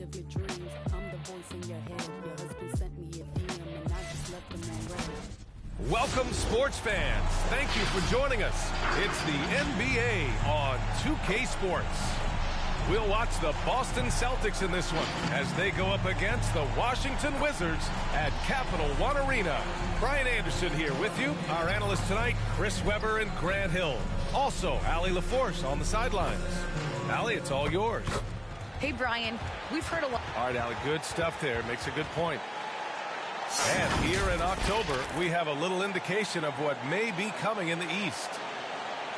of your dreams. I'm the voice in your head. Your husband sent me a DM and I just left them on red. Welcome, sports fans. Thank you for joining us. It's the NBA on 2K Sports. We'll watch the Boston Celtics in this one as they go up against the Washington Wizards at Capital One Arena. Brian Anderson here with you. Our analysts tonight, Chris Webber and Grant Hill. Also, Allie LaForce on the sidelines. Allie, it's all yours. Hey, Brian, we've heard a lot. All right, Allie, good stuff there. Makes a good point. And here in October, we have a little indication of what may be coming in the East.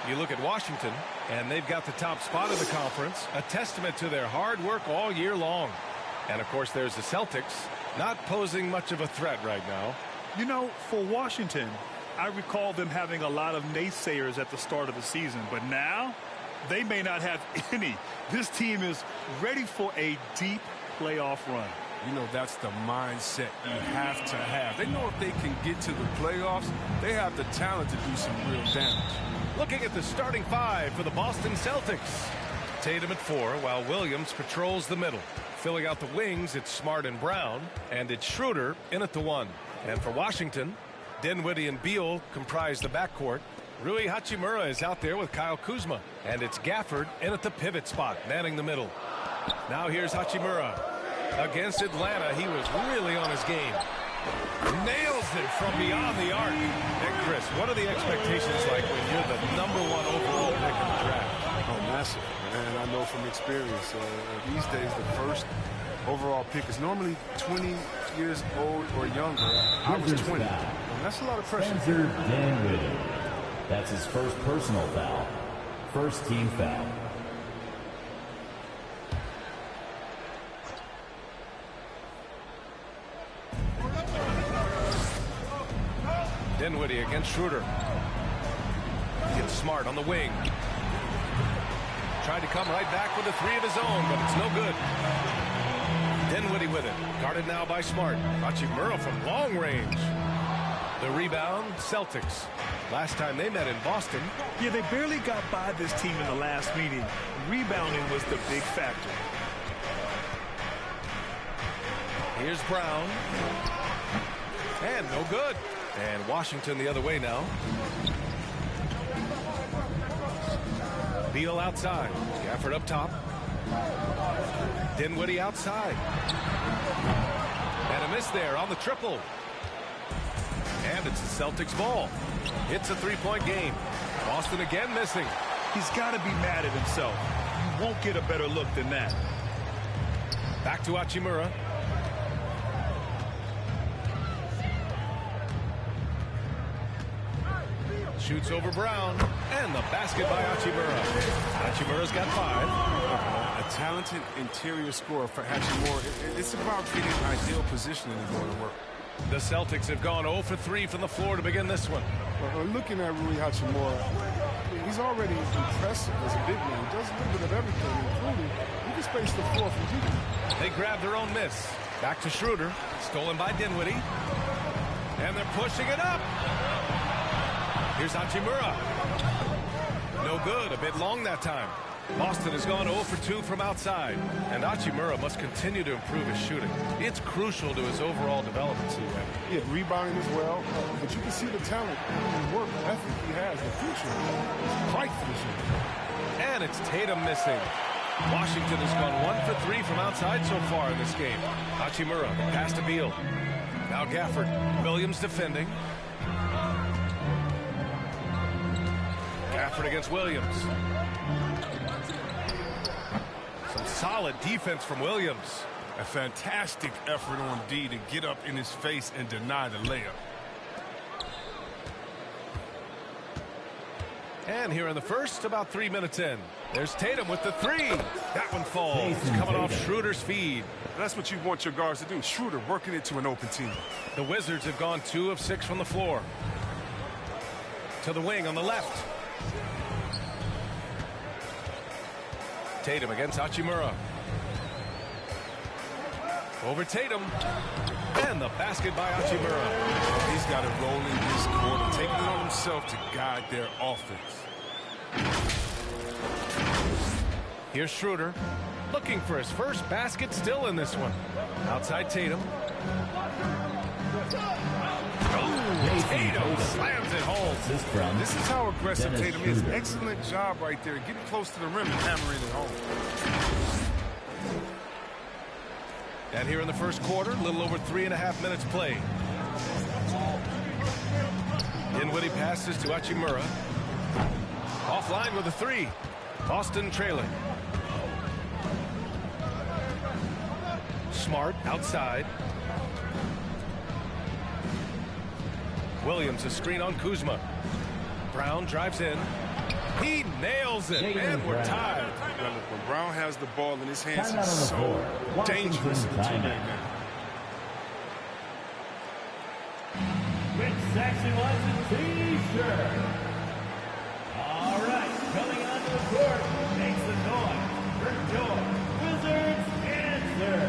You look at Washington, and they've got the top spot in the conference, a testament to their hard work all year long. And, of course, there's the Celtics, not posing much of a threat right now. You know, for Washington, I recall them having a lot of naysayers at the start of the season, but now they may not have any. This team is ready for a deep playoff run. You know, that's the mindset you have to have. They know if they can get to the playoffs, they have the talent to do some real damage. Looking at the starting five for the Boston Celtics. Tatum at 4, while Williams patrols the middle. Filling out the wings, it's Smart and Brown, and it's Schroeder in at the 1. And for Washington, Dinwiddie and Beal comprise the backcourt. Rui Hachimura is out there with Kyle Kuzma. And it's Gafford in at the pivot spot, manning the middle. Now here's Hachimura. Against Atlanta, he was really on his game. Nails it from beyond the arc. And Chris, what are the expectations like when you're the #1 overall pick in the draft? Oh, massive. And I know from experience, these days the first overall pick is normally 20 years old or younger. I was 20. And that's a lot of pressure. Spencer Dinwiddie. That's his first personal foul. First team foul. Dinwiddie against Schroeder. Gets Smart on the wing. Tried to come right back with a 3 of his own, but it's no good. Dinwiddie with it. Guarded now by Smart. Hachimura from long range. The rebound, Celtics. Last time they met in Boston. Yeah, they barely got by this team in the last meeting. Rebounding was the big factor. Here's Brown. And no good. And Washington the other way now. Beal outside. Gafford up top. Dinwiddie outside. And a miss there on the triple. And it's the Celtics ball. It's a 3-point game. Boston again missing. He's got to be mad at himself. You won't get a better look than that. Back to Hachimura. Shoots over Brown, and the basket by Hachimura. Hachimura's got 5. A talented interior scorer for Hachimura. It's about getting ideal positioning and going to work. The Celtics have gone 0 for 3 from the floor to begin this one. Looking at Rui Hachimura, he's already impressive as a big man. He does a little bit of everything, including he can space the floor from deep. They grab their own miss. Back to Schroeder, stolen by Dinwiddie. And they're pushing it up. Here's Hachimura. No good, a bit long that time. Boston has gone 0 for 2 from outside, and Hachimura must continue to improve his shooting. It's crucial to his overall development. Yeah, rebounding as well, but you can see the talent and work ethic he has. The future is bright for this year. And it's Tatum missing. Washington has gone 1 for 3 from outside so far in this game. Hachimura, pass to Beal. Now Gafford, Williams defending. Gafford against Williams. Some solid defense from Williams. A fantastic effort on D to get up in his face and deny the layup. And here in the first, about 3 minutes in. There's Tatum with the 3. That one falls. Coming off Schroeder's feed. That's what you want your guards to do. Schroeder working it to an open team. The Wizards have gone 2 of 6 from the floor. To the wing on the left. Tatum against Hachimura. Over Tatum. And the basket by Hachimura. He's got it rolling this quarter, taking it on himself to guide their offense. Here's Schroeder. looking for his first basket still in this one. Outside Tatum. Oh, Tatum slams it home. This is how aggressive Tatum is. Excellent job right there, getting close to the rim and hammering it home. And here in the first quarter, a little over 3.5 minutes played. Dinwiddie passes to Hachimura. Offline with a three. Boston trailing. Smart outside. Williams a screen on Kuzma. Brown drives in. He nails it, and we're tied. When Brown has the ball in his hands, he's so dangerous in the two-man game. Which section was the T-shirt? All right, coming onto the court, makes the noise. For Joy, Wizards answer.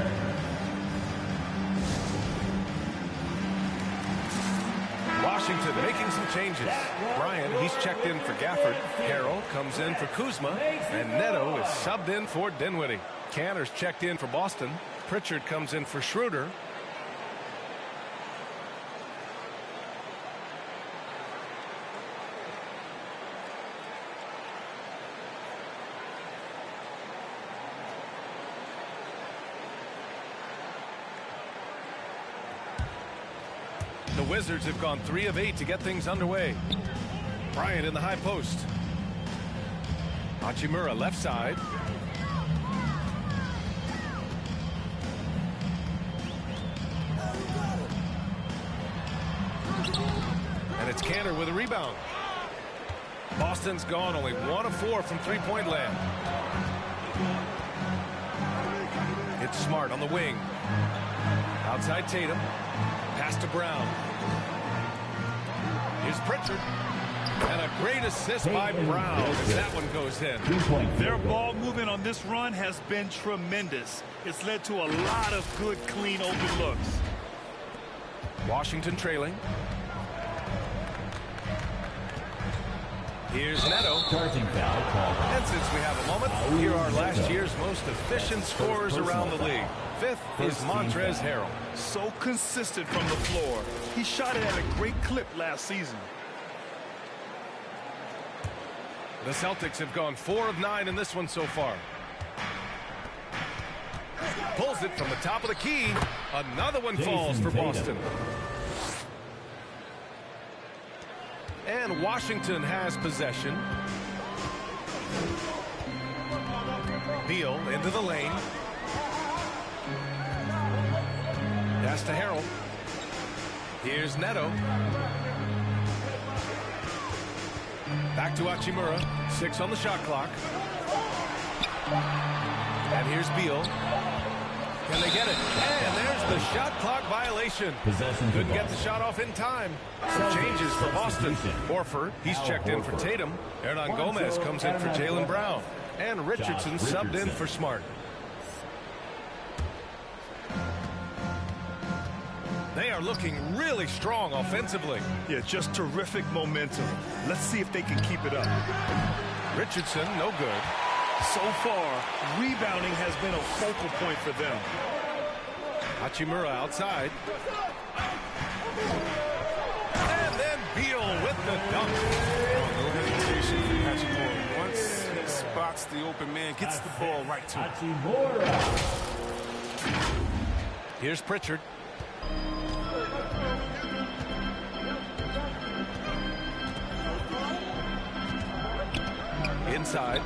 Washington making some changes. Bryant, he's checked in for Gafford. Harrell comes in for Kuzma. And Neto is subbed in for Dinwiddie. Cantor's checked in for Boston. Pritchard comes in for Schroeder. The Wizards have gone 3 of 8 to get things underway. Bryant in the high post. Hachimura left side. And it's Cantor with a rebound. Boston's gone only 1 of 4 from three-point land. It's Smart on the wing. Outside Tatum. Pass to Brown. Here's Pritchard. And a great assist by Brown as that one goes in. Their ball movement on this run has been tremendous. It's led to a lot of good, clean, open looks. Washington trailing. Here's Neto. Charging foul called. And since we have a moment, here are last year's most efficient scorers around the league. 5th is Montrezl Harrell. So consistent from the floor. He shot it at a great clip last season. The Celtics have gone 4 of 9 in this one so far. Pulls it from the top of the key. Another one falls for Boston. And Washington has possession. Beal into the lane. Pass to Harrell. Here's Neto. Back to Hachimura. 6 on the shot clock. And here's Beal. Can they get it? And there's the shot clock violation. Couldn't get the shot off in time. Some changes for Boston. Horford, he's checked in for Tatum. Hernan Gomez comes in for Jaylen Brown. And Richardson subbed in for Smart. They are looking really strong offensively. Yeah, just terrific momentum. Let's see if they can keep it up. Richardson, no good. So far, rebounding has been a focal point for them. Hachimura outside. And then Beal with the dunk. No hesitation for Hachimura. Once he spots the open man, gets the ball right to him. Here's Pritchard. Inside.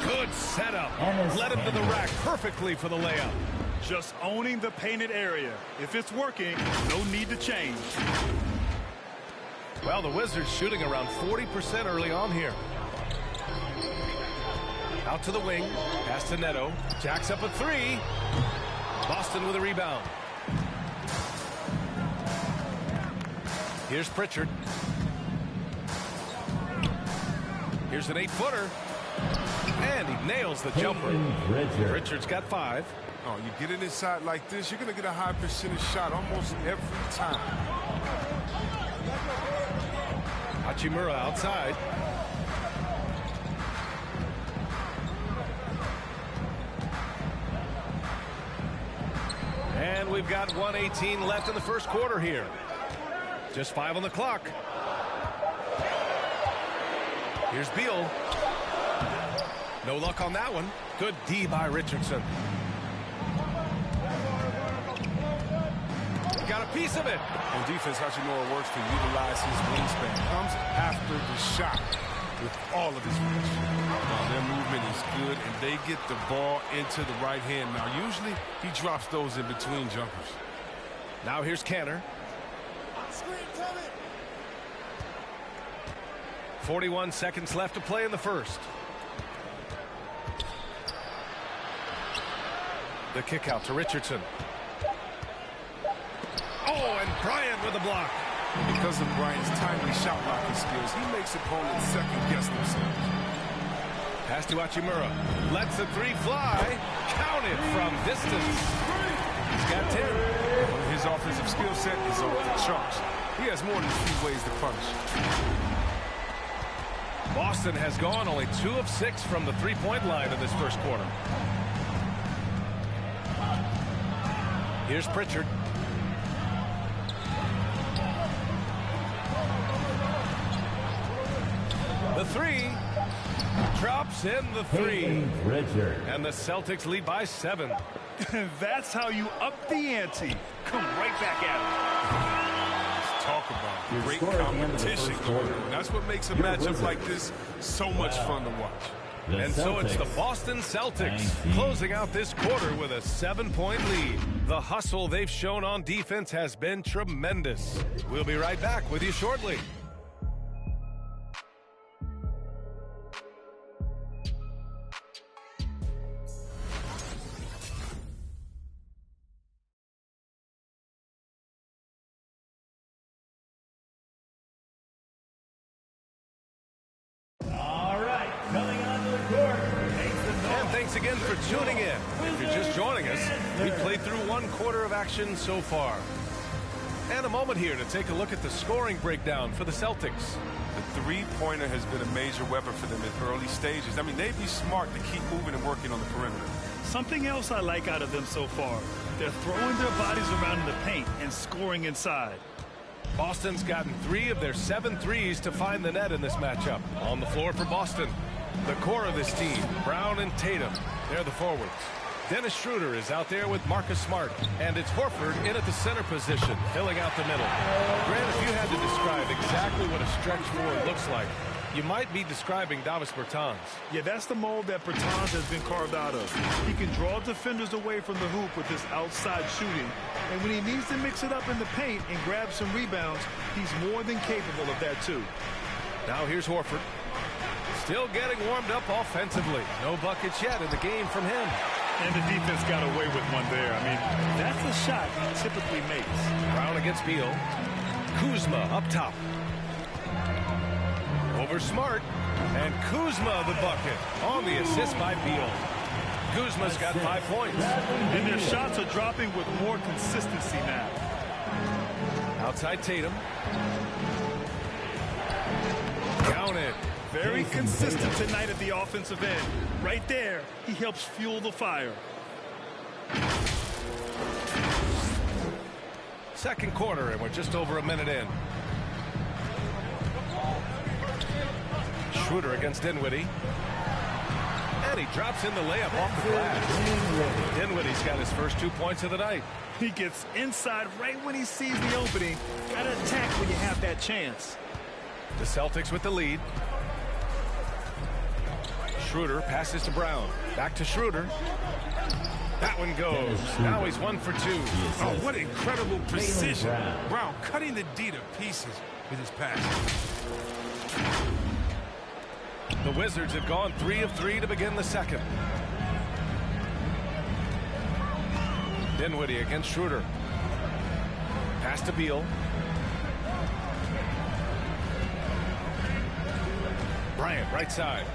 Good setup. Led him to the rack perfectly for the layup. Just owning the painted area. If it's working, no need to change. Well, the Wizards shooting around 40% early on here. Out to the wing. Pass to Neto. Jacks up a 3. Boston with a rebound. Here's Pritchard. Here's an 8-footer. And he nails the jumper. Pritchard's got 5. Oh, you get it inside like this, you're going to get a high percentage shot almost every time. Hachimura outside. And we've got 1:18 left in the first quarter here. Just 5 on the clock. Here's Beal. No luck on that one. Good D by Richardson. Got a piece of it. On defense, how you know it works to utilize his wingspan. Comes after the shot with all of his reach. Their movement is good, and they get the ball into the right hand. Now, usually, he drops those in between jumpers. Now here's Canner. 41 seconds left to play in the first. The kick out to Richardson. Oh, and Bryant with a block. Because of Bryant's timely shot blocking skills, he makes opponents second-guess themselves. Pass to Hachimura. Lets the three fly. Counted from distance. He's got 10. His offensive skill set is off the charts. He has more than a few ways to punish. Boston has gone only 2 of 6 from the three-point line in this first quarter. Here's Pritchard. The three drops in the three. And the Celtics lead by 7. That's how you up the ante. Come right back at Let's talk about great competition going on. That's what makes a matchup like this so much fun to watch. And so it's the Boston Celtics closing out this quarter with a 7-point lead. The hustle they've shown on defense has been tremendous. We'll be right back with you shortly. Thanks again for tuning in. If you're just joining us, we played through 1 quarter of action so far. And a moment here to take a look at the scoring breakdown for the Celtics. The three-pointer has been a major weapon for them at early stages. I mean, they'd be smart to keep moving and working on the perimeter. Something else I like out of them so far. They're throwing their bodies around in the paint and scoring inside. Boston's gotten 3 of their 7 threes to find the net in this matchup. On the floor for Boston, the core of this team, Brown and Tatum, they're the forwards. Dennis Schroeder is out there with Marcus Smart, and it's Horford in at the center position, filling out the middle. Grant, if you had to describe exactly what a stretch forward looks like, you might be describing Davis Bertans. Yeah, that's the mold that Bertans has been carved out of. He can draw defenders away from the hoop with his outside shooting, and when he needs to mix it up in the paint and grab some rebounds, he's more than capable of that too. Now here's Horford. Still getting warmed up offensively. No buckets yet in the game from him. And the defense got away with one there. I mean, that's a shot he typically makes. Brown against Beal. Kuzma up top. Over Smart. And Kuzma the bucket on the assist by Beal. Kuzma's got 5 points. And their shots are dropping with more consistency now. Outside Tatum. Counted. Very consistent tonight at the offensive end. Right there, he helps fuel the fire. Second quarter, and we're just over a minute in. Schroeder against Dinwiddie. And he drops in the layup off the glass. Dinwiddie's got his first 2 points of the night. He gets inside right when he sees the opening. Got to attack when you have that chance. The Celtics with the lead. Schroeder passes to Brown. Back to Schroeder. That one goes. Now he's 1 for 2. Oh, what incredible precision. Brown cutting the D to pieces with his pass. The Wizards have gone 3 of 3 to begin the second. Dinwiddie against Schroeder. Pass to Beal. Bryant, right side.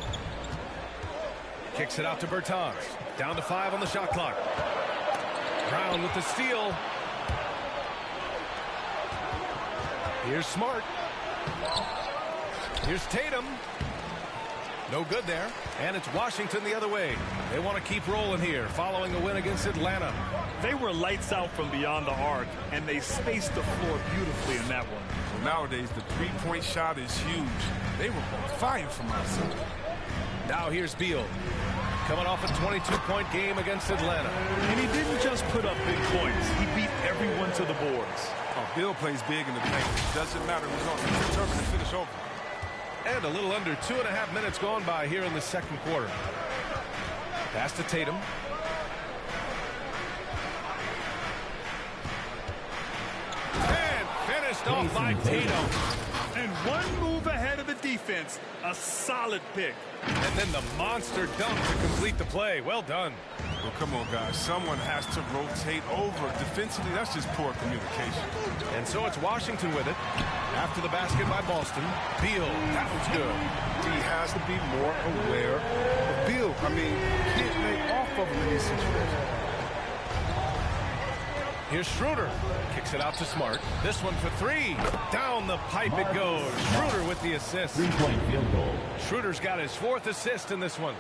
Kicks it out to Bertans. Down to 5 on the shot clock. Brown with the steal. Here's Smart. Here's Tatum. No good there. And it's Washington the other way. They want to keep rolling here following a win against Atlanta. They were lights out from beyond the arc, and they spaced the floor beautifully in that one. Well, nowadays, the three-point shot is huge. They were on fire from outside. Now here's Beal. Coming off a 22-point game against Atlanta. And he didn't just put up big points. He beat everyone to the boards. Oh, Beal plays big in the paint. Doesn't matter who's on. He's determined to finish over. And a little under 2.5 minutes gone by here in the second quarter. Pass to Tatum. And finished off by Tatum. And one move ahead of the defense. A solid pick. And then the monster dunk to complete the play. Well done. Well, come on, guys. Someone has to rotate over. Defensively, that's just poor communication. And so it's Washington with it. After the basket by Boston. Beal, that was good. He has to be more aware of Beal. I mean, you can't lay off of him in these situations. Here's Schroeder. Kicks it out to Smart. This one for three. Down the pipe it goes. Schroeder with the assist. 3-point field goal. Schroeder's got his 4th assist in this one.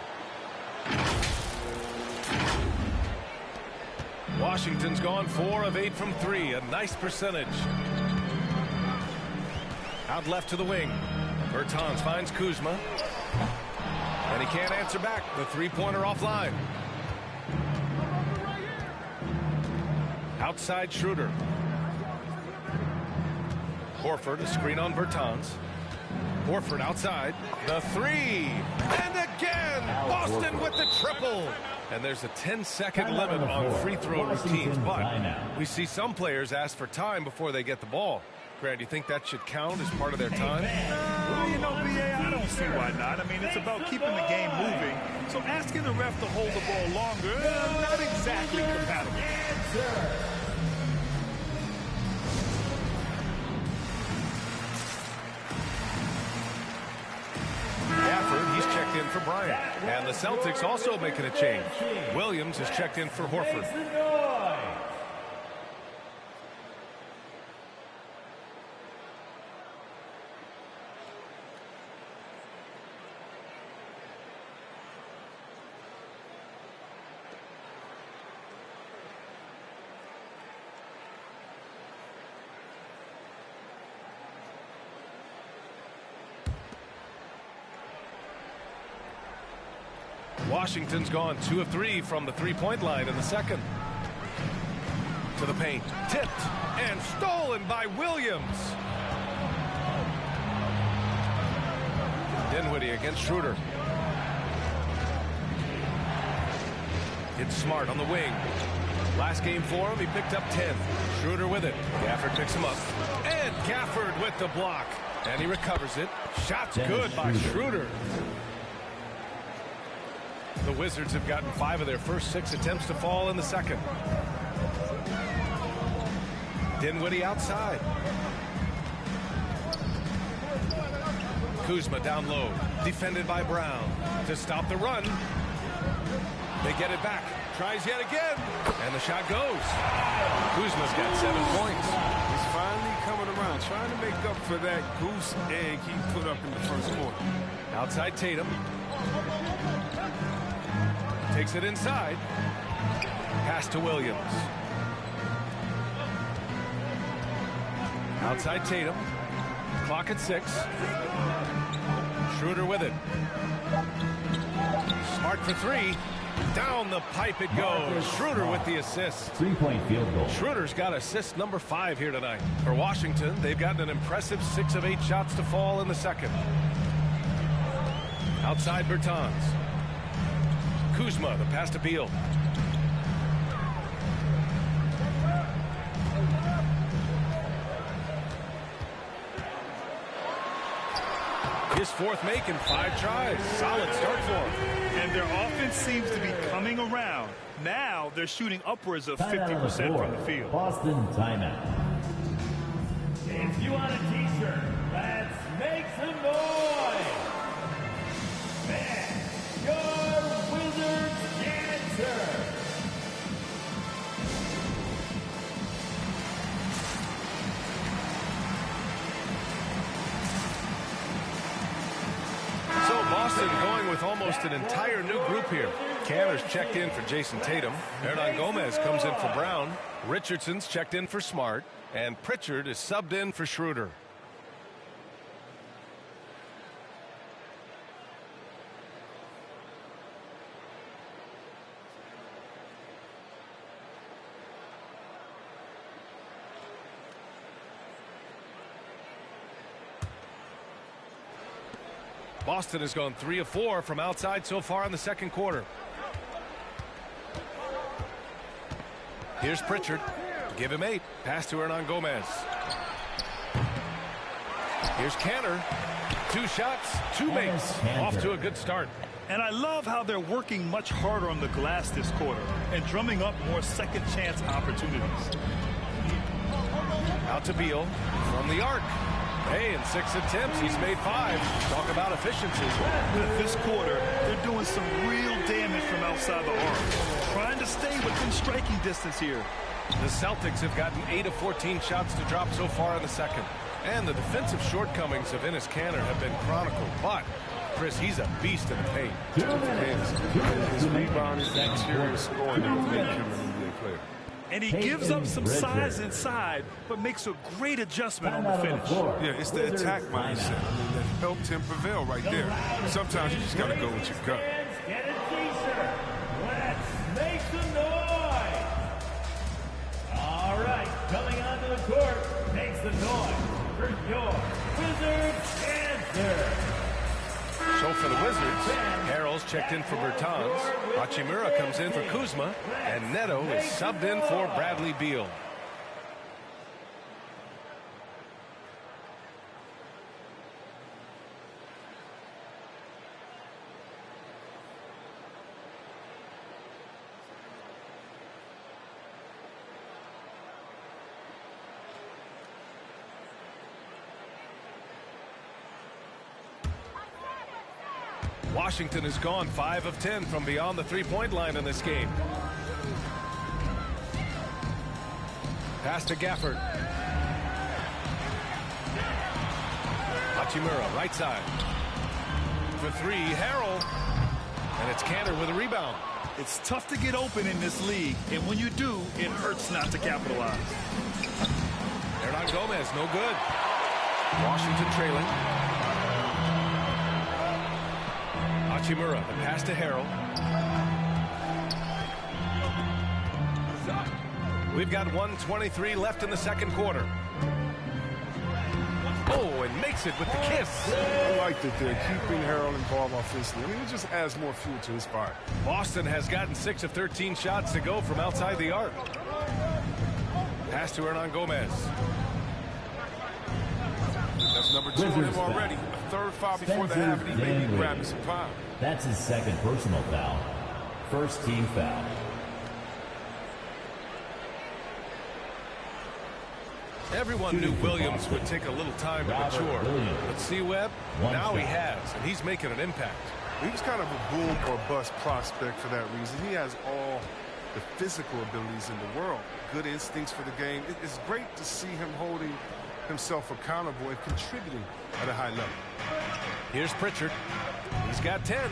Washington's gone 4 of 8 from 3. A nice percentage. Out left to the wing. Bertans finds Kuzma. And he can't answer back. The three-pointer offline. Outside Schroeder. Horford, a screen on Bertans. Horford outside. The three. And again, Boston with the triple. And there's a 10-second limit on free throw routines. But we see some players ask for time before they get the ball. Grant, do you think that should count as part of their time? You know, B.A., I don't see why not. I mean, it's about keeping the game moving. So asking the ref to hold the ball longer, not exactly compatible. Gafford, he's checked in for Bryant. And the Celtics also making a change. Williams is checked in for Horford. Washington's gone 2 of 3 from the three-point line in the second. To the paint. Tipped and stolen by Williams. Dinwiddie against Schroeder. It's Smart on the wing. Last game for him, he picked up 10. Schroeder with it. Gafford picks him up. And Gafford with the block. And he recovers it. Shot's good by Schroeder. The Wizards have gotten 5 of their first 6 attempts to fall in the second. Dinwiddie outside. Kuzma down low. Defended by Brown. To stop the run. They get it back. Tries yet again. And the shot goes. Kuzma's got 7 points. He's finally coming around, trying to make up for that goose egg he put up in the first quarter. Outside Tatum. Takes it inside. Pass to Williams. Outside Tatum. Clock at 6. Schroeder with it. Smart for 3. Down the pipe it goes. Schroeder with the assist. 3-point field goal. Schroeder's got assist number 5 here tonight. For Washington, they've gotten an impressive 6 of 8 shots to fall in the second. Outside Bertans. Kuzma, the pass to Beal. His 4th make in 5 tries. Solid start for him. And their offense seems to be coming around. Now they're shooting upwards of 50% from the field. Boston timeout. If you want a t-shirt, let's make some noise. Man, your Wizards answer. So Boston going with almost an entire new group here. Canner's checked in for Jason Tatum. Hernan Gomez comes in for Brown. Richardson's checked in for Smart. And Pritchard is subbed in for Schroeder. Boston has gone 3 of 4 from outside so far in the second quarter. Here's Pritchard. Give him 8. Pass to Hernan Gomez. Here's Canner. 2 shots, 2 makes. Off to a good start. And I love how they're working much harder on the glass this quarter and drumming up more second chance opportunities. Out to Beal from the arc. Hey, in 6 attempts, he's made 5. Talk about efficiency. This quarter, they're doing some real damage from outside the arc. Trying to stay within striking distance here. The Celtics have gotten 8 of 14 shots to drop so far in the second. And the defensive shortcomings of Enes Kanter have been chronicled. But, Chris, he's a beast in the paint. His rebounding, exterior scoring will make him an NBA player. And he gives up some size inside, but makes a great adjustment on the finish. Yeah, it's the attack mindset. That helped him prevail right there. Sometimes you just got to go with your gut. Get a t-shirt. Let's make some noise. All right, coming onto the court makes the noise for your Wizards answer. So for the Wizards, Harrell's checked in for Bertans. Hachimura comes in for Kuzma. And Neto is subbed in for Bradley Beal. Washington has gone 5 of 10 from beyond the three-point line in this game. Pass to Gafford. Hachimura, right side. For 3, Harrell. And it's Kanter with a rebound. It's tough to get open in this league, and when you do, it hurts not to capitalize. Hernan Gomez, no good. Washington trailing. Hachimura, the pass to Harrell. We've got 1:23 left in the second quarter. Oh, and makes it with the kiss. I like that they're keeping Harrell involved offensively. I mean, it just adds more fuel to his fire. Boston has gotten 6 of 13 shots to go from outside the arc. Pass to Hernan Gomez. That's number 2 on him already. A third foul before the half, and he may be grabbing some foul. That's his second personal foul. First team foul. Everyone knew Williams would take a little time to mature. But C-Web, now he has, and he's making an impact. He was kind of a boom or bust prospect for that reason. He has all the physical abilities in the world, good instincts for the game. It's great to see him holding himself accountable and contributing at a high level. Here's Pritchard. He's got 10.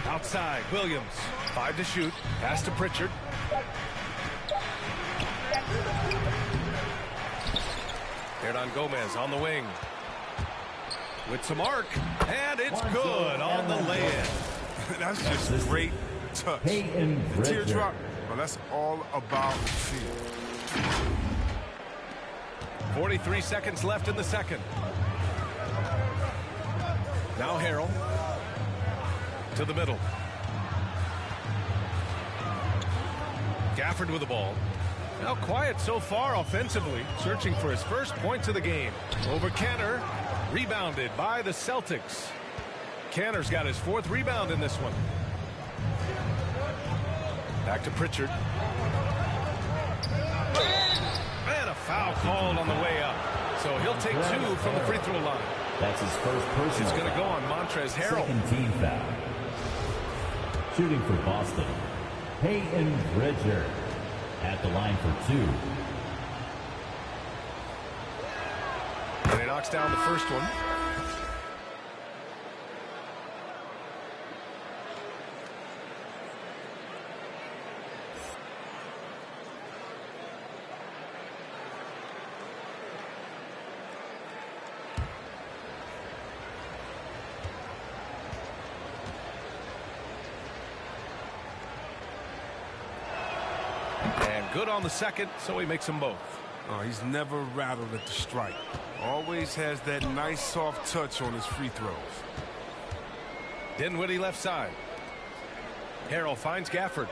Outside, Williams. 5 to shoot. Pass to Pritchard. Hernan Gomez on the wing. With some arc. And it's good on the lay-in. That's just great touch. The teardrop, well, that's all about feel. 43 seconds left in the second. Now Harrell. To the middle. Gafford with the ball. Now quiet so far offensively. Searching for his first points of the game. Over Kanter. Rebounded by the Celtics. Kanter's got his 4th rebound in this one. Back to Pritchard. And a foul called on the way up. So he'll take 2 from the free throw line. That's his first personal. It's going to go on Montrezl Harrell. Second team foul. Shooting for Boston, Peyton Pritchard at the line for 2. And he knocks down the first one. good on the second, so he makes them both. Oh, he's never rattled at the strike. Always has that nice soft touch on his free throws. Dinwiddie left side. Harrell finds Gafford.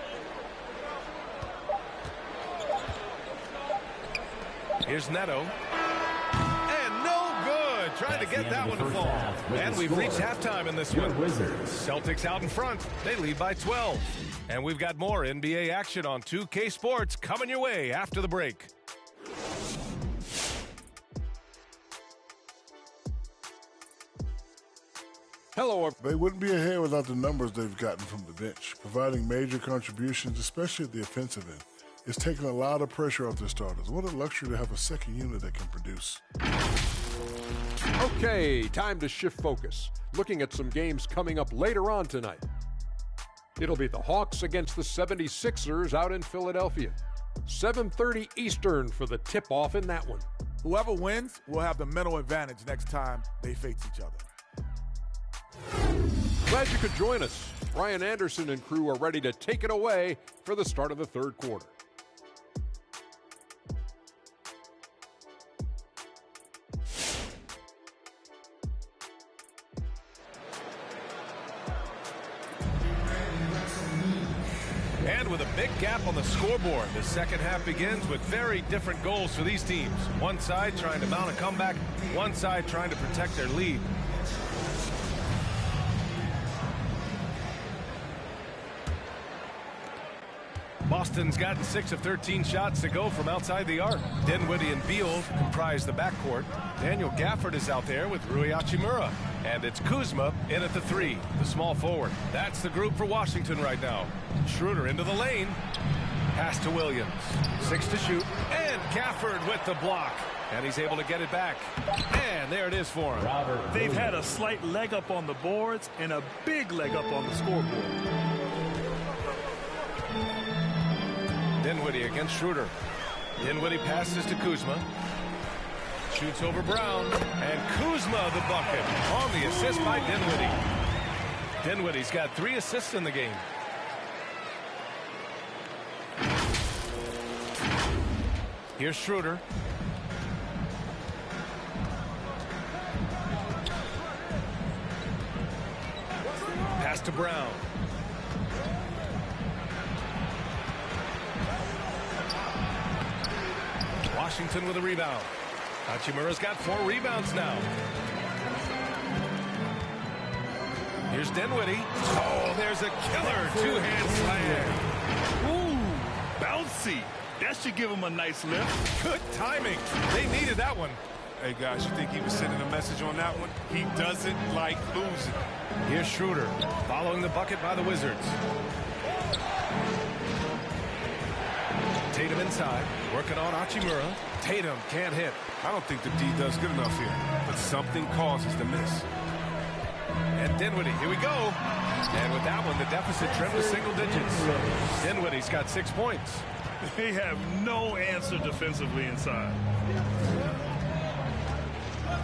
Here's Neto. And no good. Trying to get that one to fall. And we've reached halftime in this one. Celtics out in front. They lead by 12. And we've got more NBA action on 2K Sports coming your way after the break. Hello. They wouldn't be ahead without the numbers they've gotten from the bench, providing major contributions, especially at the offensive end. It's taken a lot of pressure off their starters. What a luxury to have a second unit that can produce. Okay, time to shift focus. Looking at some games coming up later on tonight. It'll be the Hawks against the 76ers out in Philadelphia. 7:30 Eastern for the tip-off in that one. Whoever wins will have the mental advantage next time they face each other. Glad you could join us. Brian Anderson and crew are ready to take it away for the start of the third quarter. And with a big gap on the scoreboard, the second half begins with very different goals for these teams. One side trying to mount a comeback, one side trying to protect their lead. Boston's gotten 6 of 13 shots to go from outside the arc. Dinwiddie and Beal comprise the backcourt. Daniel Gafford is out there with Rui Hachimura. And it's Kuzma in at the 3, the small forward. That's the group for Washington right now. Schroeder into the lane. Pass to Williams. 6 to shoot. And Gafford with the block. And he's able to get it back. And there it is for him. They've had a slight leg up on the boards and a big leg up on the scoreboard. Dinwiddie against Schroeder. Dinwiddie passes to Kuzma. Shoots over Brown. And Kuzma the bucket on the assist by Dinwiddie. Dinwiddie's got 3 assists in the game. Here's Schroeder. Pass to Brown. Washington with a rebound. Hachimura's got 4 rebounds now. Here's Dinwiddie. Oh, there's a killer two-hand slam. Ooh, bouncy. That should give him a nice lift. Good timing. They needed that one. Hey, guys, you think he was sending a message on that one? He doesn't like losing. Here's Schroeder following the bucket by the Wizards. Tatum inside, working on Hachimura. Tatum can't hit. I don't think the D does good enough here, but something causes the miss. And Dinwiddie, here we go. And with that one, the deficit trimmed to single digits. Dinwiddie's got 6 points. They have no answer defensively inside.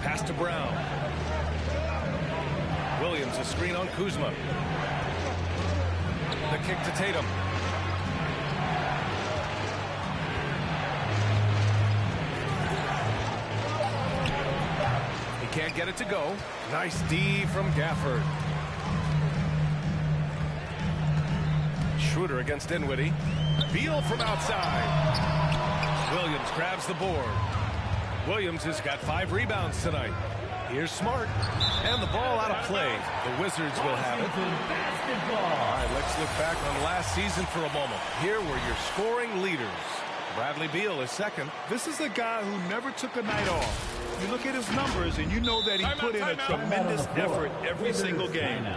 Pass to Brown. Williams, a screen on Kuzma. The kick to Tatum. He can't get it to go. Nice D from Gafford. Schroeder against Dinwiddie. Beal from outside. Williams grabs the board. Williams has got 5 rebounds tonight. Here's Smart. And the ball out of play. The Wizards will have it. All right, let's look back on last season for a moment. Here were your scoring leaders. Bradley Beal is second. This is a guy who never took a night off. You look at his numbers, and you know that he put in a tremendous effort every single game.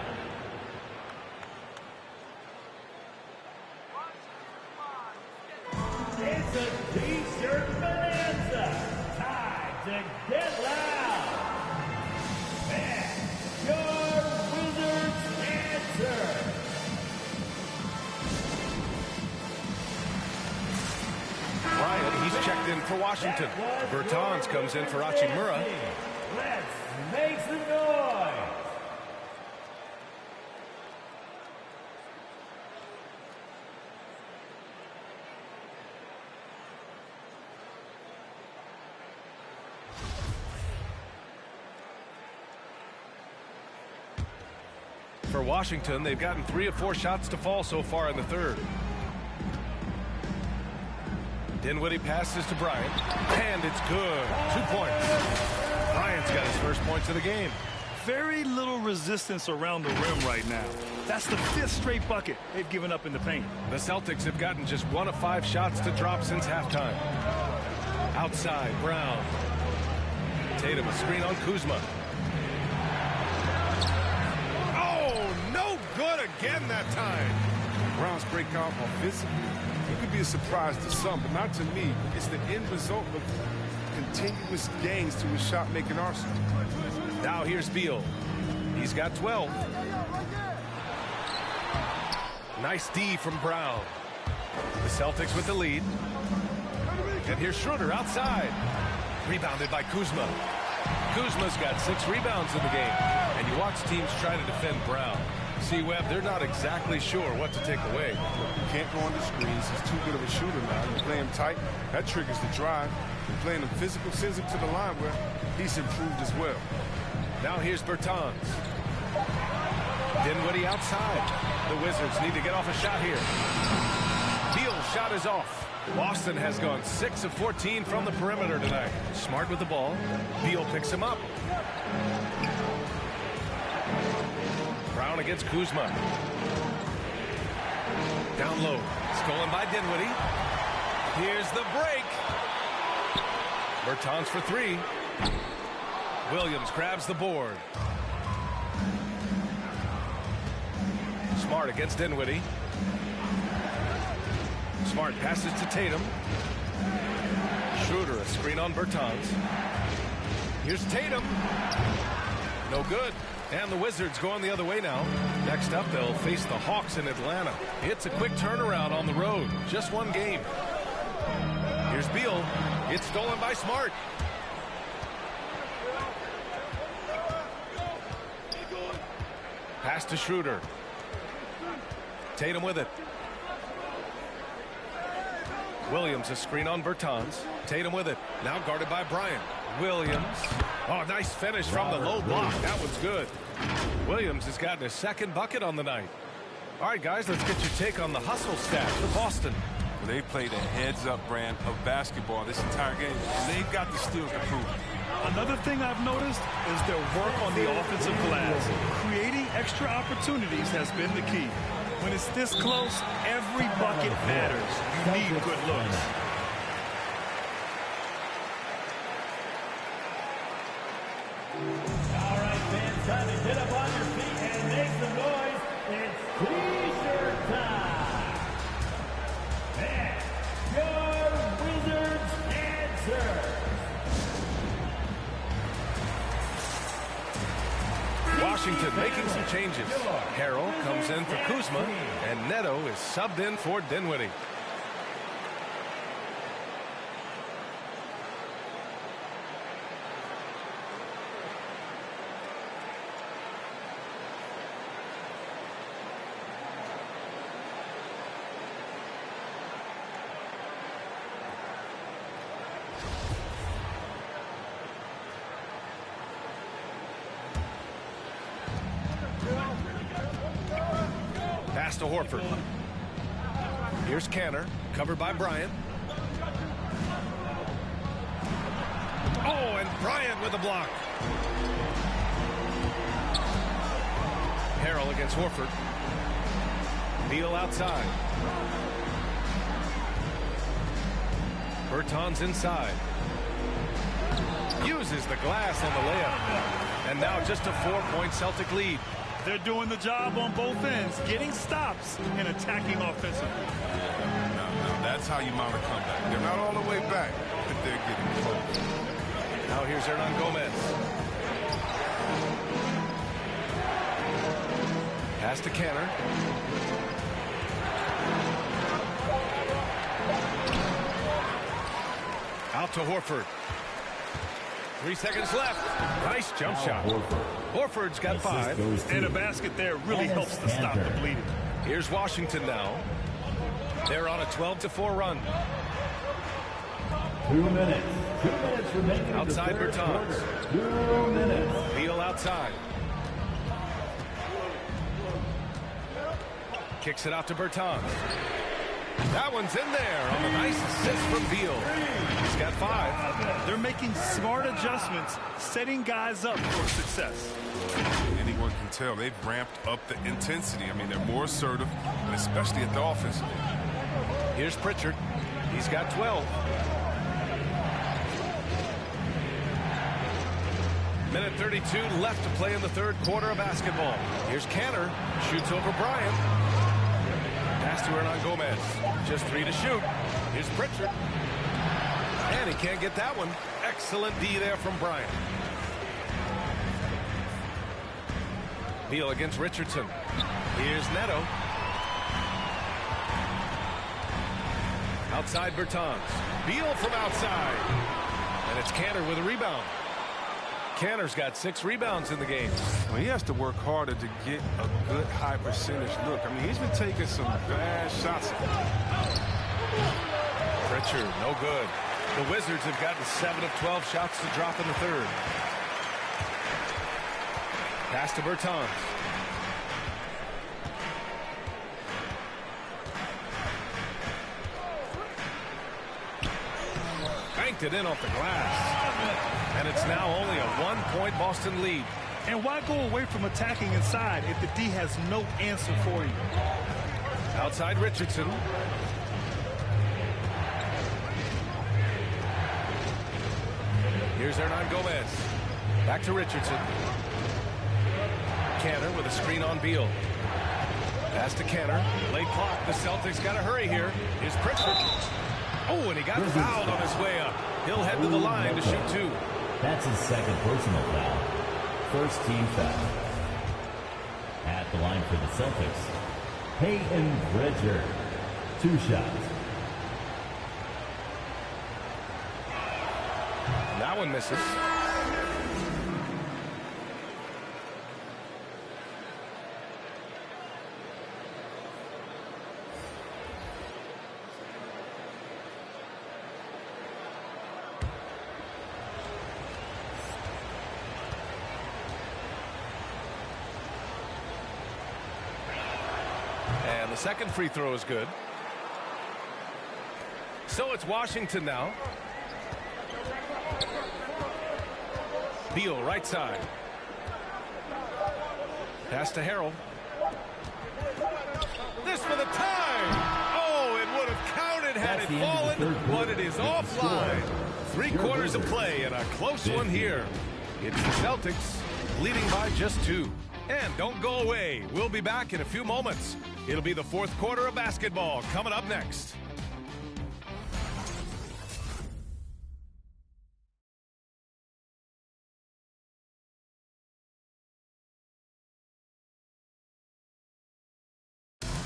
It's a t-shirt bonanza. Time to get loud. And your Wizards answer. Bryant, he's checked in for Washington. Bertans comes in for Hachimura. Let's make some noise. For Washington, they've gotten 3 of 4 shots to fall so far in the third. Dinwiddie passes to Bryant, and it's good. 2 points. Bryant's got his first points of the game. Very little resistance around the rim right now. That's the 5th straight bucket they've given up in the paint. The Celtics have gotten just 1 of 5 shots to drop since halftime. Outside, Brown. Tatum, a screen on Kuzma. Oh, no good again that time. Brown's breakout offensively, it could be a surprise to some, but not to me. It's the end result of continuous gains to his shot-making arsenal. Now here's Beal. He's got 12. Nice D from Brown. The Celtics with the lead. And here's Schroeder outside. Rebounded by Kuzma. Kuzma's got 6 rebounds in the game. And you watch teams try to defend Brown. See, Webb, they're not exactly sure what to take away. You can't go on the screens. He's too good of a shooter now. You play him tight, that triggers the drive. And playing him physical sends him to the line where he's improved as well. Now here's Bertans. Dinwiddie outside. The Wizards need to get off a shot here. Beal's shot is off. Boston has gone 6 of 14 from the perimeter tonight. Smart with the ball. Beal picks him up. Brown against Kuzma. Down low. Stolen by Dinwiddie. Here's the break. Bertans for 3. Williams grabs the board. Smart against Dinwiddie. Smart passes to Tatum. Schroeder, a screen on Bertans. Here's Tatum. No good. And the Wizards going the other way now. Next up, they'll face the Hawks in Atlanta. It's a quick turnaround on the road. Just 1 game. Here's Beal. It's stolen by Smart. Pass to Schroeder. Tatum with it. Williams, a screen on Bertans. Tatum with it. Now guarded by Bryant. Williams. Oh, nice finish from the low block. That was good. Williams has gotten his 2nd bucket on the night. All right, guys, let's get your take on the hustle stats for Boston. They played a heads-up brand of basketball this entire game, and they've got the skills to prove it. Another thing I've noticed is their work on the offensive glass. Creating extra opportunities has been the key. When it's this close, every bucket matters. You need good looks. All right, fans, time to get up on your feet and make some noise. It's T-shirt time. And your Wizards answer. Washington making some changes. Harrell comes in for Kuzma, and Neto is subbed in for Dinwiddie. Pass to Horford. Here's Canner, covered by Bryant. Oh, and Bryant with a block. Harrell against Horford. Beal outside. Bertans inside. Uses the glass on the layup. And now just a 4-point Celtic lead. They're doing the job on both ends, getting stops and attacking offensively. Now that's how you mount a comeback. They're not all the way back, but they're getting close. Now here's Hernan Gomez. Pass to Canner. Out to Horford. 3 seconds left. Nice jump shot. Horford's got 5. And a basket there really helps to stop the bleeding. Here's Washington now. They're on a 12-4 run. 2 minutes. 2 minutes remaining. Outside Bertans. 2 minutes. Beal outside. Kicks it out to Bertans. That one's in there on a nice assist from Beal. He's got 5. They're making smart adjustments, setting guys up for success. Anyone can tell they've ramped up the intensity. I mean, they're more assertive, and especially at the offensive end. Here's Pritchard. He's got 12. Minute 32 left to play in the third quarter of basketball. Here's Canner. Shoots over Bryant. Pass to Hernan Gomez. Just 3 to shoot. Here's Pritchard. And he can't get that one. Excellent D there from Bryant. Beal against Richardson. Here's Neto. Outside Bertans. Beal from outside. And it's Canner with a rebound. Canner's got 6 rebounds in the game. Well, he has to work harder to get a good high percentage look. I mean, he's been taking some bad shots. Pritchard, no good. The Wizards have gotten 7 of 12 shots to drop in the third. Pass to Bertans. Banked it in off the glass. And it's now only a 1-point Boston lead. And why go away from attacking inside if the D has no answer for you? Outside Richardson. Here's Hernan Gomez. Back to Richardson. Canner with a screen on Beal. Pass to Canner. Late clock. The Celtics got to hurry here. Here's Pritchard. Oh, and he got fouled on his way up. He'll head to the line to shoot 2. That's his second personal foul. First team foul. At the line for the Celtics, Peyton Pritchard. 2 shots. That one misses. And the second free throw is good. So it's Washington now. Beal, right side. Pass to Harrell. This for the tie. Oh, it would have counted had it fallen, but it is offline. 3 quarters of play and a close one here. It's the Celtics leading by just 2. And don't go away. We'll be back in a few moments. It'll be the fourth quarter of basketball coming up next.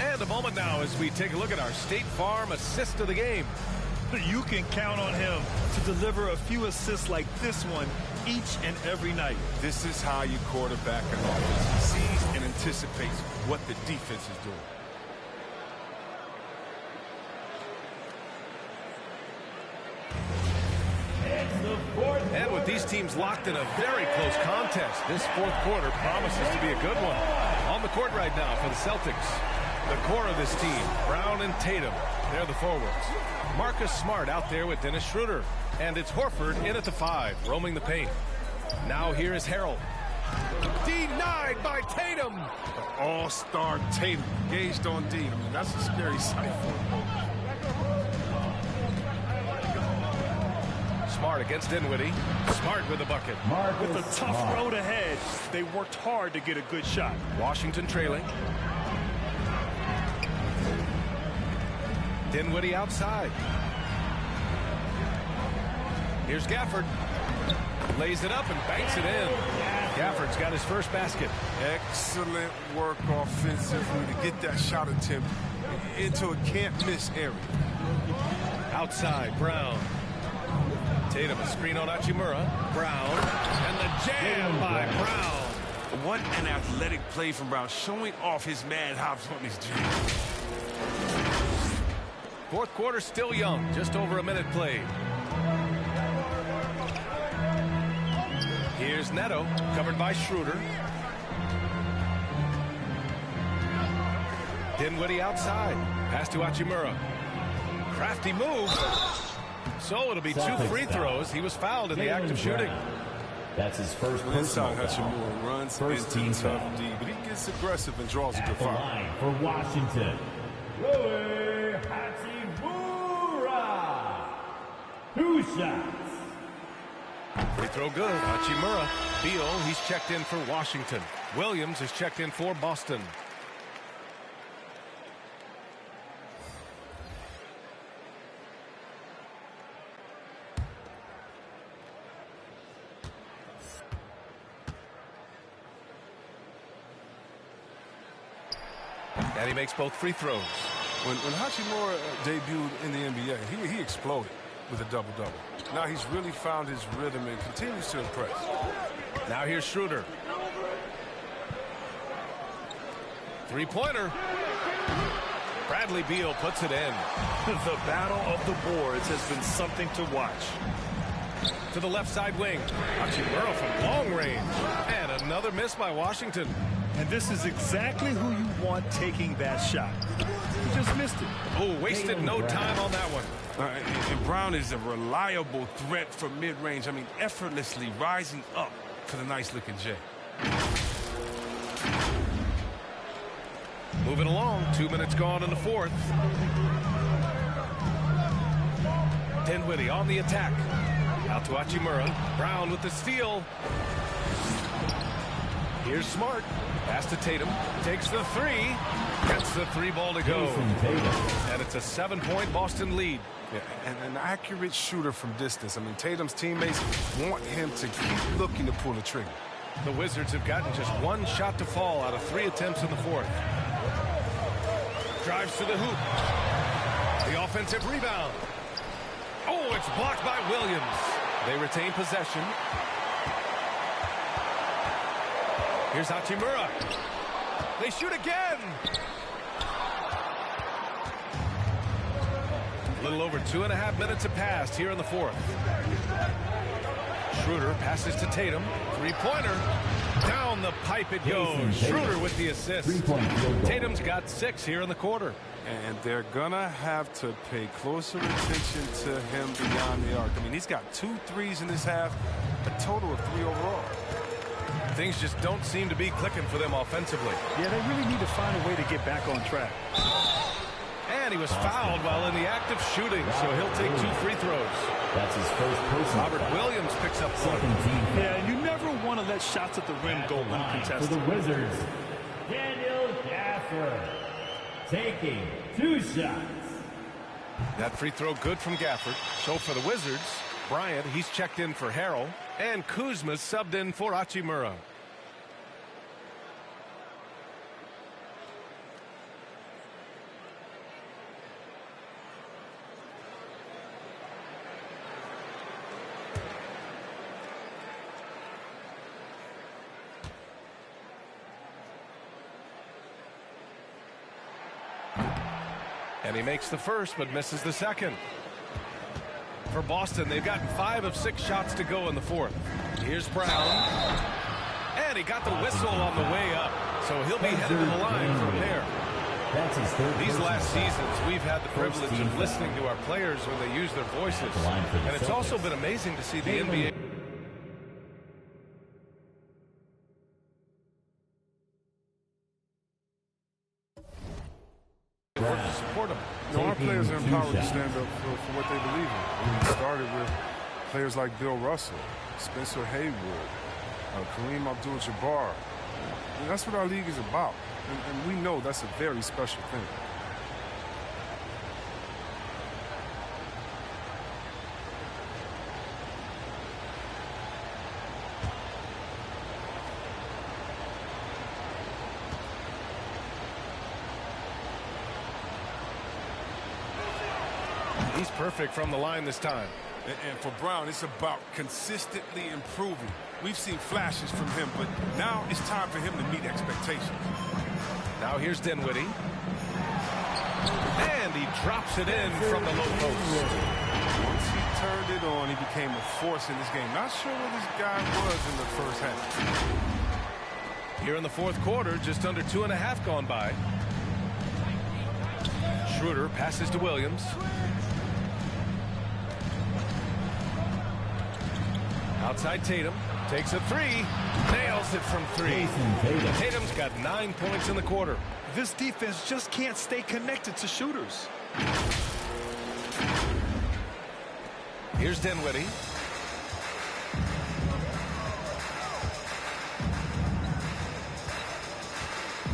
And a moment now as we take a look at our State Farm assist of the game. You can count on him to deliver a few assists like this one each and every night. This is how you quarterback an offense. He sees and anticipates what the defense is doing. And with these teams locked in a very close contest, this fourth quarter promises to be a good one. On the court right now for the Celtics, the core of this team, Brown and Tatum, they're the forwards. Marcus Smart out there with Dennis Schroeder. And it's Horford in at the 5, roaming the paint. Now here is Harrell. Denied by Tatum. All-star Tatum engaged on D. I mean, that's a scary sight for him. Smart against Dinwiddie. Smart with the bucket. With a tough road ahead, they worked hard to get a good shot. Washington trailing. Dinwiddie outside. Here's Gafford. Lays it up and banks it in. Gafford's got his first basket. Excellent work offensively to get that shot attempt into a can't-miss area. Outside, Brown. Tatum, a screen on Hachimura. Brown. And the jam by Brown. What an athletic play from Brown, showing off his mad hops on his jam. Fourth quarter still young, just over a minute played. Here's Neto, covered by Schroeder. Dinwiddie outside. Pass to Hachimura. Crafty move. So it'll be 2 free throws. He was fouled in the act of shooting. That's his first personal foul. Hachimura runs First team tough foul. D, but he gets aggressive and draws a good At the foul. line for Washington. Rui Hachimura. 2 shots. Free throw good. Hachimura. Beal, he's checked in for Washington. Williams is checked in for Boston. And he makes both free throws. When Hachimura debuted in the NBA, he exploded with a double-double. Now he's really found his rhythm and continues to impress. Now here's Schroeder. Three-pointer. Bradley Beal puts it in. The battle of the boards has been something to watch. To the left side wing. Hachimura from long range. And another miss by Washington. And this is exactly who you want taking that shot. He just missed it. Oh, wasted no time on that one. And Brown is a reliable threat from mid-range. I mean, effortlessly rising up for the nice-looking J. Moving along. 2 minutes gone in the fourth. Dinwiddie on the attack. Out to Hachimura. Brown with the steal. Here's Smart. Pass to Tatum. Takes the three. Gets the 3-ball to go. And it's a 7-point Boston lead. Yeah, and an accurate shooter from distance. I mean, Tatum's teammates want him to keep looking to pull the trigger. The Wizards have gotten just 1 shot to fall out of 3 attempts in the fourth. Drives to the hoop. The offensive rebound. Oh, it's blocked by Williams. They retain possession. Here's Hachimura. They shoot again. A little over 2.5 minutes have passed here in the fourth. Schroeder passes to Tatum. 3-pointer. Down the pipe it goes. Schroeder with the assist. Tatum's got 6 here in the quarter. And they're going to have to pay closer attention to him beyond the arc. I mean, he's got 2 threes in this half, a total of 3 overall. Things just don't seem to be clicking for them offensively. Yeah, they really need to find a way to get back on track. And he was fouled while in the act of shooting, so he'll take 2 free throws. That's his first personal Robert foul. Williams picks up 1. Yeah, you never want to let shots at the rim go uncontested. For the Wizards, Daniel Gafford. Taking 2 shots. That free throw good from Gafford. So for the Wizards, Bryant, he's checked in for Harrell. And Kuzma's subbed in for Hachimura. And he makes the first, but misses the second. For Boston, they've gotten 5 of 6 shots to go in the fourth. Here's Brown. And he got the whistle on the way up. So he'll be headed to the line for a pair. That's his third. These last seasons, we've had the privilege of listening to our players when they use their voices. And it's also been amazing to see the NBA. Support them. You know, our players are empowered to stand up for what they believe in. We started with players like Bill Russell, Spencer Haywood, Kareem Abdul-Jabbar. And that's what our league is about. And we know that's a very special thing. He's perfect from the line this time. And for Brown, it's about consistently improving. We've seen flashes from him, but now it's time for him to meet expectations. Now here's Dinwiddie. And he drops it in from the low post. Once he turned it on, he became a force in this game. Not sure where this guy was in the first half. Here in the fourth quarter, just under 2.5 gone by. Schroeder passes to Williams. Outside Tatum. Takes a three. Nails it from three. Tatum's got 9 points in the quarter. This defense just can't stay connected to shooters. Here's Dinwiddie.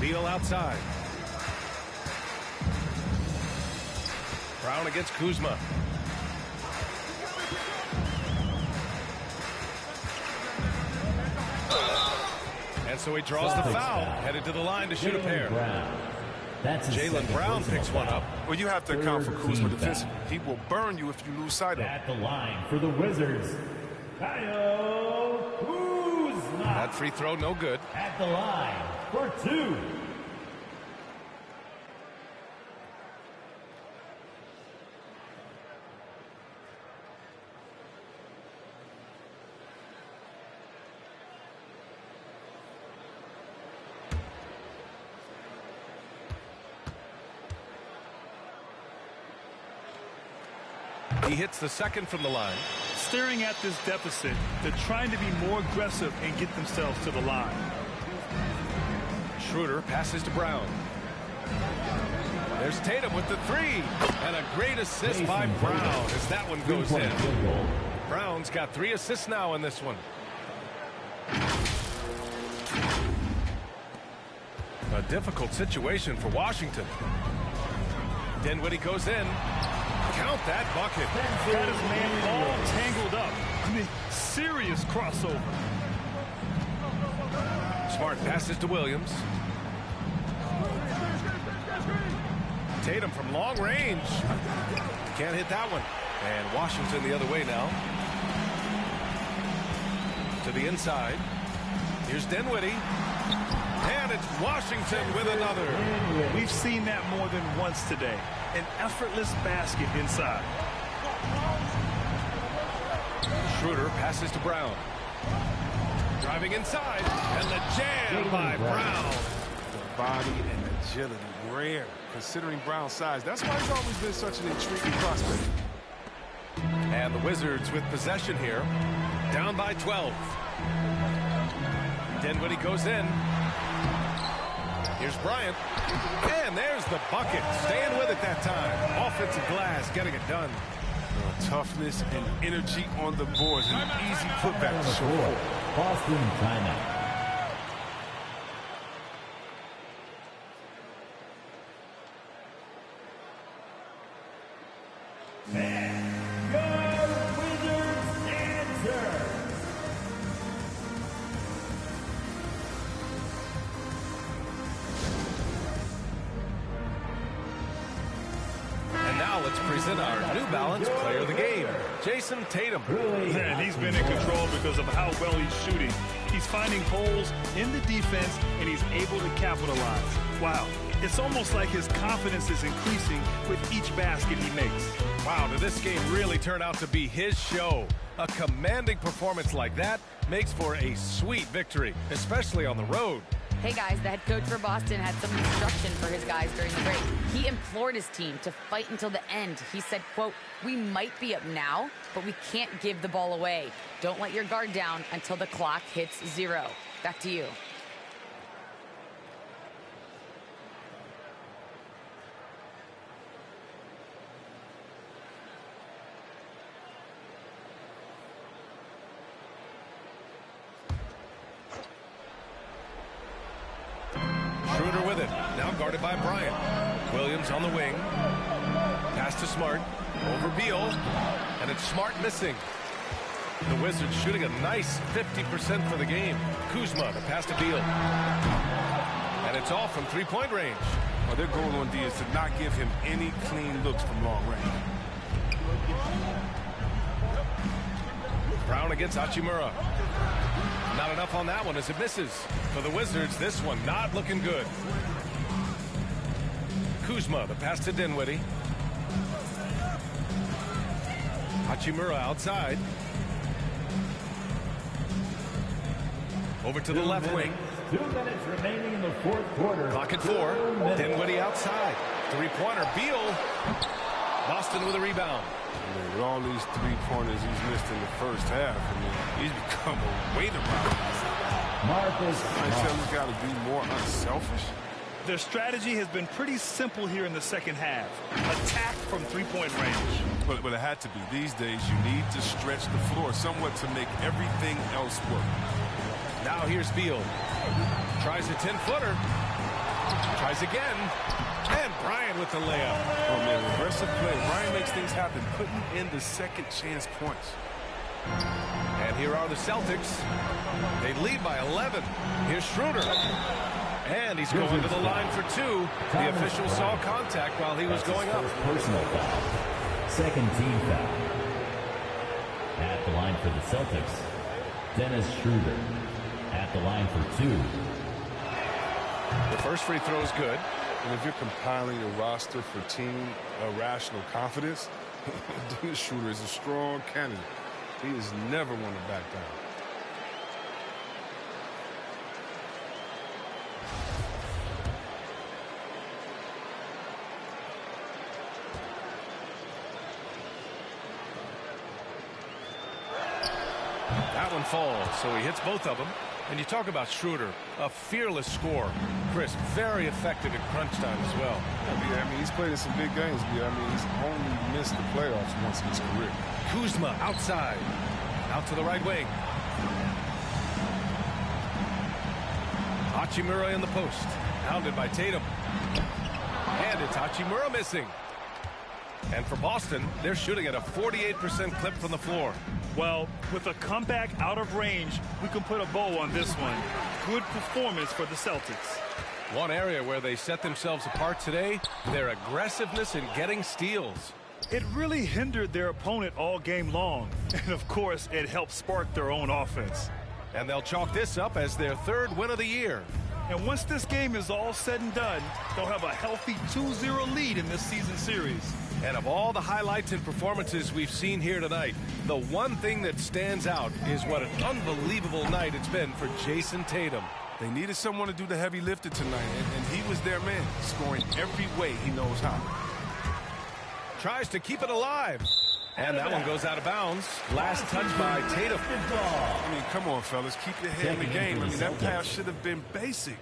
Beal outside. Brown against Kuzma. And so he draws the foul, headed to the line to shoot a pair. Jaylen Brown picks one up. Well, you have to account for Kuzma defensively. He will burn you if you lose sight of him. At the line for the Wizards, Kyle Kuzma. That free throw, no good. at the line for two. He hits the second from the line. Staring at this deficit, they're trying to be more aggressive and get themselves to the line. Schroeder passes to Brown. There's Tatum with the three. And a great assist by Brown as that one goes in. Brown's got 3 assists now in this one. A difficult situation for Washington. Dinwiddie goes in. Count that bucket. Got his man all tangled up. I mean, serious crossover. Smart passes to Williams. Tatum from long range. Can't hit that one. And Washington the other way now. To the inside. Here's Dinwiddie. And it's Washington with another. We've seen that more than once today. An effortless basket inside. Schroeder passes to Brown. Driving inside. And the jam by Brown. The body and agility, rare considering Brown's size. That's why he's always been such an intriguing prospect. And the Wizards with possession here. Down by 12. Dinwiddie goes in. Here's Bryant. And there's the bucket. Staying with it that time. Offensive glass getting it done. Toughness and energy on the boards. An easy putback to show forward. Boston timeout. And your Wizards answer. And now let's present our New Balance player of the game, Jason Tatum. Man, he's been in control because of how well he's shooting. He's finding holes in the defense, and he's able to capitalize. Wow, it's almost like his confidence is increasing with each basket he makes. Wow, did this game really turn out to be his show? A commanding performance like that makes for a sweet victory, especially on the road. Hey guys, the head coach for Boston had some instruction for his guys during the break. He implored his team to fight until the end. He said, quote, "We might be up now, but we can't give the ball away. Don't let your guard down until the clock hits 0. Back to you. Schroeder with it. Now guarded by Bryant. Williams on the wing. Pass to Smart. Over Beal. And it's Smart missing. The Wizards shooting a nice 50% for the game. Kuzma, the pass to Beal. And it's all from three-point range. Well, their goal on D is to not give him any clean looks from long range. Brown against Hachimura. Not enough on that one as it misses. For the Wizards, this one not looking good. Kuzma, the pass to Dinwiddie. Hachimura outside. Over to the left wing. 2 minutes remaining in the fourth quarter. Clock at 4. Dinwiddie outside. Three-pointer, Beal. Boston with a rebound. With all these three-pointers he's missed in the first half, he's become a weight around. Marcus. I tell him he's got to be more unselfish. Their strategy has been pretty simple here in the second half. Attack from three-point range. But it had to be. These days, you need to stretch the floor somewhat to make everything else work. Now here's Beal. Tries a 10-footer. Tries again. And Bryant with the layup. Oh, man, aggressive play. Bryant makes things happen, putting in the second chance points. And here are the Celtics. They lead by 11. Here's Schroeder. And he's going to the line for two. The official saw contact while he was going up. Personal foul. Second team foul. At the line for the Celtics, Dennis Schroeder. At the line for two. The first free throw is good. And if you're compiling a roster for team rational confidence, Dennis Schroeder is a strong candidate. He is never one to back down. That one falls, so he hits both of them. And you talk about Schroeder, a fearless scorer. Chris, very effective in crunch time as well. Yeah, I mean, he's played in some big games. Yeah, I mean, he's only missed the playoffs once in his career. Kuzma outside. Out to the right wing. Hachimura in the post. Pounded by Tatum. And it's Hachimura missing. And for Boston, they're shooting at a 48% clip from the floor. Well, with a comeback out of range, we can put a bow on this one. Good performance for the Celtics. One area where they set themselves apart today, their aggressiveness in getting steals. It really hindered their opponent all game long. And, of course, it helped spark their own offense. And they'll chalk this up as their third win of the year. And once this game is all said and done, they'll have a healthy 2-0 lead in this season series. And of all the highlights and performances we've seen here tonight, the one thing that stands out is what an unbelievable night it's been for Jason Tatum. They needed someone to do the heavy lifting tonight, and he was their man, scoring every way he knows how. Tries to keep it alive. And that one goes out of bounds. Last touch by Tatum. I mean, come on, fellas. Keep your head in the game. I mean, that pass should have been basic.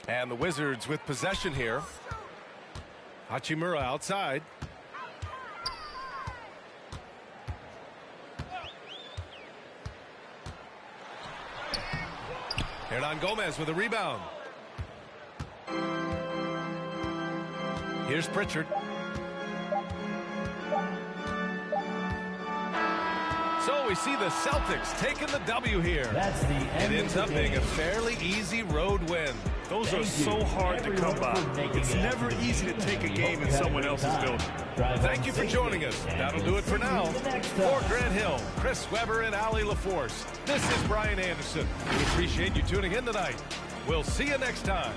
And the Wizards with possession here. Hachimura outside. Hernan Gomez with a rebound. Here's Pritchard. So we see the Celtics taking the W here. That's the end. It ends up being a fairly easy road win. Those are so hard to come by. It's never easy to take a game in someone else's building. Thank you for joining us. That'll do it for now. For Grant Hill, Chris Webber, and Allie LaForce, this is Brian Anderson. We appreciate you tuning in tonight. We'll see you next time.